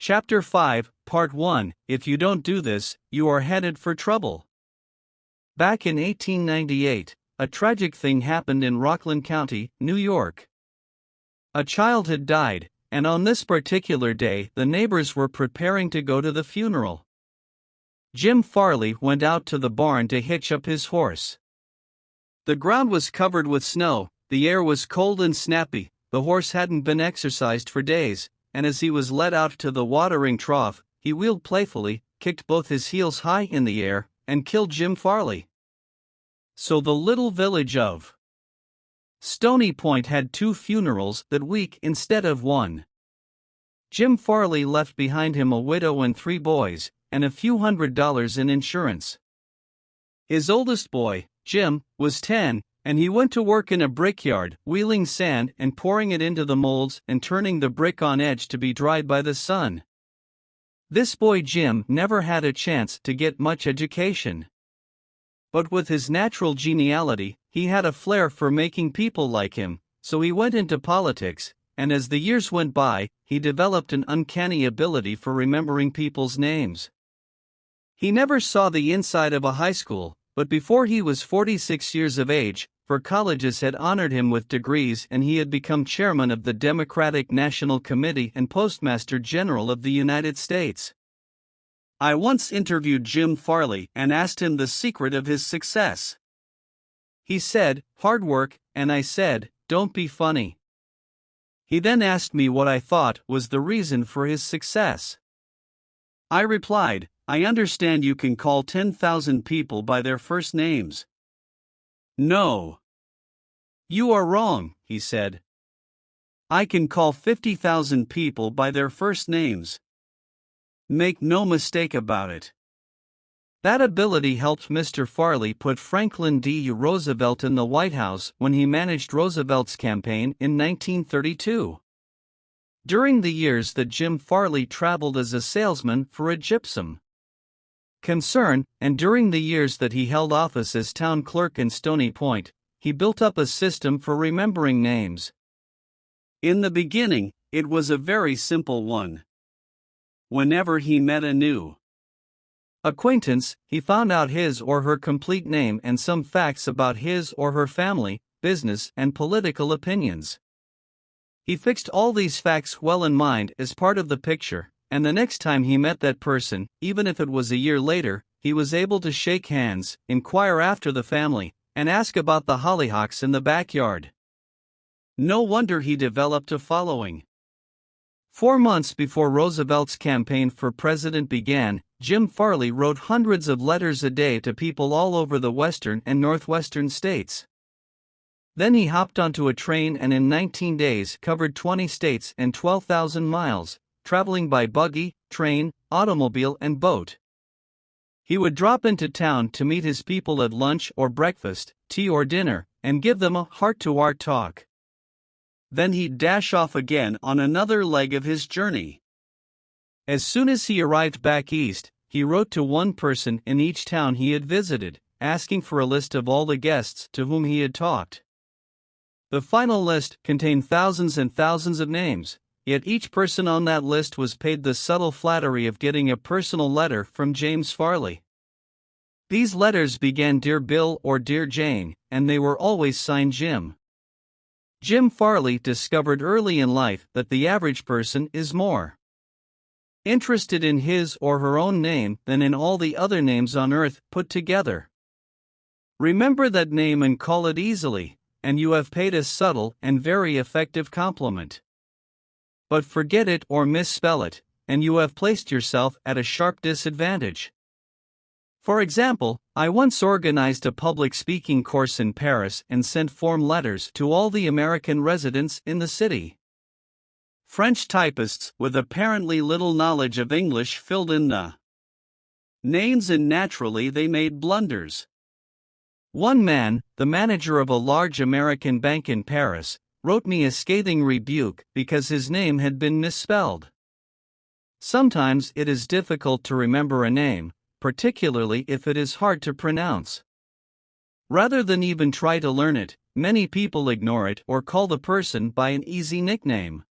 Chapter 5, Part 1. If you don't do this, you are headed for trouble. Back in 1898, a tragic thing happened in Rockland County, New York. A child had died, and on this particular day the neighbors were preparing to go to the funeral. Jim Farley went out to the barn to hitch up his horse. The ground was covered with snow, the air was cold and snappy, the horse hadn't been exercised for days, and as he was led out to the watering trough, he wheeled playfully, kicked both his heels high in the air, and killed Jim Farley. So the little village of Stony Point had 2 funerals that week instead of 1. Jim Farley left behind him a widow and 3 boys, and a few $100s in insurance. His oldest boy, Jim, was 10, and he went to work in a brickyard, wheeling sand and pouring it into the molds and turning the brick on edge to be dried by the sun. This boy Jim never had a chance to get much education. But with his natural geniality, he had a flair for making people like him, so he went into politics, and as the years went by, he developed an uncanny ability for remembering people's names. He never saw the inside of a high school, but before he was 46 years of age, 4 colleges had honored him with degrees and he had become chairman of the Democratic National Committee and Postmaster General of the United States. I once interviewed Jim Farley and asked him the secret of his success. He said, "Hard work," and I said, "Don't be funny." He then asked me what I thought was the reason for his success. I replied, "I understand you can call 10,000 people by their first names." "No. You are wrong," he said. "I can call 50,000 people by their first names. Make no mistake about it." That ability helped Mr. Farley put Franklin D. Roosevelt in the White House when he managed Roosevelt's campaign in 1932. During the years that Jim Farley traveled as a salesman for a gypsum concern, and during the years that he held office as town clerk in Stony Point, he built up a system for remembering names. In the beginning, it was a very simple one. Whenever he met a new acquaintance, he found out his or her complete name and some facts about his or her family, business, and political opinions. He fixed all these facts well in mind as part of the picture, and the next time he met that person, even if it was a year later, he was able to shake hands, inquire after the family, and ask about the hollyhocks in the backyard. No wonder he developed a following. 4 months before Roosevelt's campaign for president began, Jim Farley wrote hundreds of letters a day to people all over the western and northwestern states. Then he hopped onto a train and in 19 days covered 20 states and 12,000 miles, traveling by buggy, train, automobile, and boat. He would drop into town to meet his people at lunch or breakfast, tea or dinner, and give them a heart-to-heart talk. Then he'd dash off again on another leg of his journey. As soon as he arrived back east, he wrote to one person in each town he had visited, asking for a list of all the guests to whom he had talked. The final list contained thousands and thousands of names, yet each person on that list was paid the subtle flattery of getting a personal letter from James Farley. These letters began Dear Bill or Dear Jane, and they were always signed Jim. Jim Farley discovered early in life that the average person is more interested in his or her own name than in all the other names on earth put together. Remember that name and call it easily, and you have paid a subtle and very effective compliment. But forget it or misspell it, and you have placed yourself at a sharp disadvantage. For example, I once organized a public speaking course in Paris and sent form letters to all the American residents in the city. French typists with apparently little knowledge of English filled in the names and naturally they made blunders. One man, the manager of a large American bank in Paris, wrote me a scathing rebuke because his name had been misspelled. Sometimes it is difficult to remember a name, particularly if it is hard to pronounce. Rather than even try to learn it, many people ignore it or call the person by an easy nickname.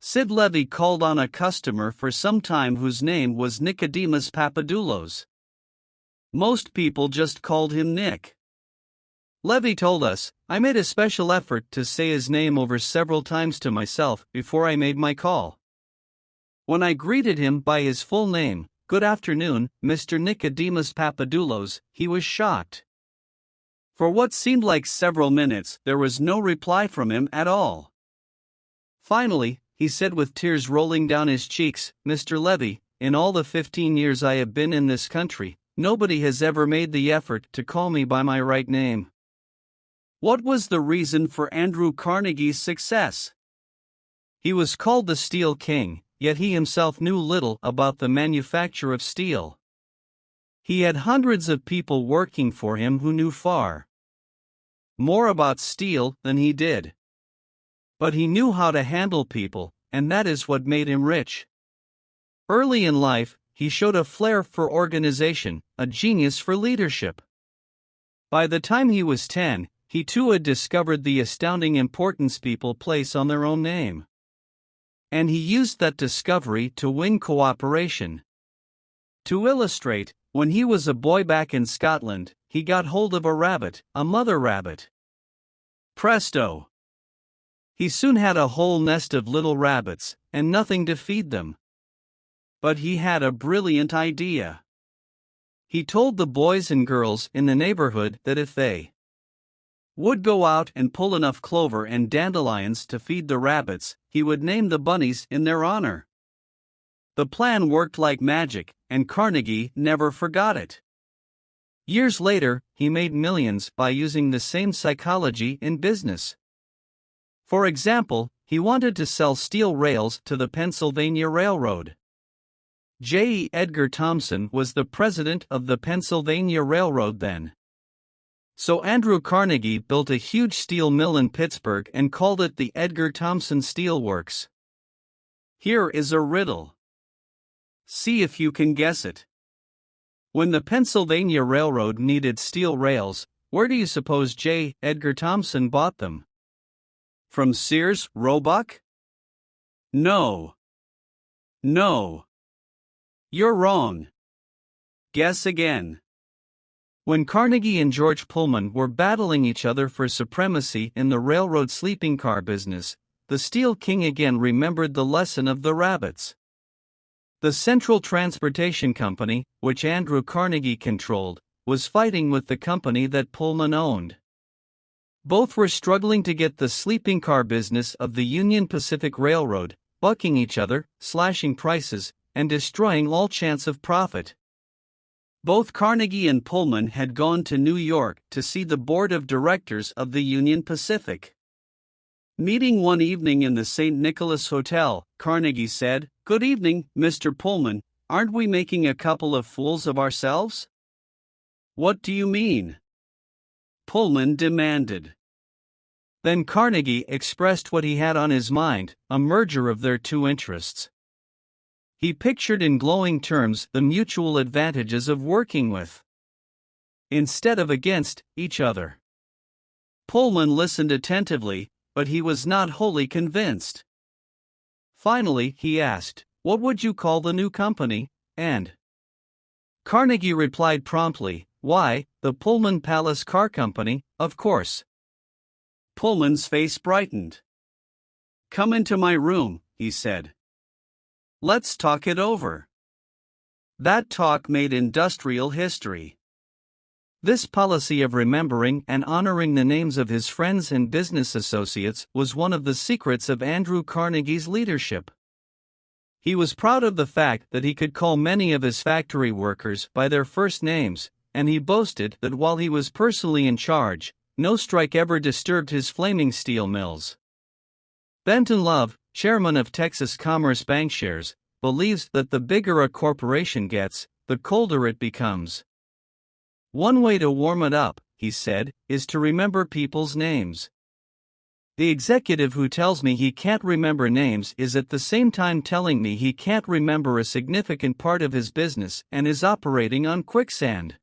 Sid Levy called on a customer for some time whose name was Nicodemus Papadoulos. Most people just called him Nick. Levy told us, "I made a special effort to say his name over several times to myself before I made my call. When I greeted him by his full name, 'Good afternoon, Mr. Nicodemus Papadoulos,' he was shocked. For what seemed like several minutes, there was no reply from him at all. Finally, he said with tears rolling down his cheeks, 'Mr. Levy, in all the 15 years I have been in this country, nobody has ever made the effort to call me by my right name.'" What was the reason for Andrew Carnegie's success? He was called the Steel King, yet he himself knew little about the manufacture of steel. He had hundreds of people working for him who knew far more about steel than he did. But he knew how to handle people, and that is what made him rich. Early in life, he showed a flair for organization, a genius for leadership. By the time he was 10, he too had discovered the astounding importance people place on their own name. And he used that discovery to win cooperation. To illustrate, when he was a boy back in Scotland, he got hold of a rabbit, a mother rabbit. Presto! He soon had a whole nest of little rabbits, and nothing to feed them. But he had a brilliant idea. He told the boys and girls in the neighborhood that if they would go out and pull enough clover and dandelions to feed the rabbits, he would name the bunnies in their honor. The plan worked like magic, and Carnegie never forgot it. Years later, he made millions by using the same psychology in business. For example, he wanted to sell steel rails to the Pennsylvania Railroad. J. Edgar Thomson was the president of the Pennsylvania Railroad then. So Andrew Carnegie built a huge steel mill in Pittsburgh and called it the Edgar Thomson Steel Works. Here is a riddle. See if you can guess it. When the Pennsylvania Railroad needed steel rails, where do you suppose J. Edgar Thomson bought them? From Sears, Roebuck? No. No. You're wrong. Guess again. When Carnegie and George Pullman were battling each other for supremacy in the railroad sleeping car business, the Steel King again remembered the lesson of the rabbits. The Central Transportation Company, which Andrew Carnegie controlled, was fighting with the company that Pullman owned. Both were struggling to get the sleeping car business of the Union Pacific Railroad, bucking each other, slashing prices, and destroying all chance of profit. Both Carnegie and Pullman had gone to New York to see the board of directors of the Union Pacific. Meeting one evening in the St. Nicholas Hotel, Carnegie said, "Good evening, Mr. Pullman, aren't we making a couple of fools of ourselves?" "What do you mean?" Pullman demanded. Then Carnegie expressed what he had on his mind, a merger of their two interests. He pictured in glowing terms the mutual advantages of working with, instead of against, each other. Pullman listened attentively, but he was not wholly convinced. Finally, he asked, "What would you call the new company, and?" Carnegie replied promptly, "Why, the Pullman Palace Car Company, of course." Pullman's face brightened. "Come into my room," he said. "Let's talk it over." That talk made industrial history. This policy of remembering and honoring the names of his friends and business associates was one of the secrets of Andrew Carnegie's leadership. He was proud of the fact that he could call many of his factory workers by their first names, and he boasted that while he was personally in charge, no strike ever disturbed his flaming steel mills. Benton Love, chairman of Texas Commerce Bankshares, believes that the bigger a corporation gets, the colder it becomes. "One way to warm it up," he said, "is to remember people's names. The executive who tells me he can't remember names is at the same time telling me he can't remember a significant part of his business and is operating on quicksand."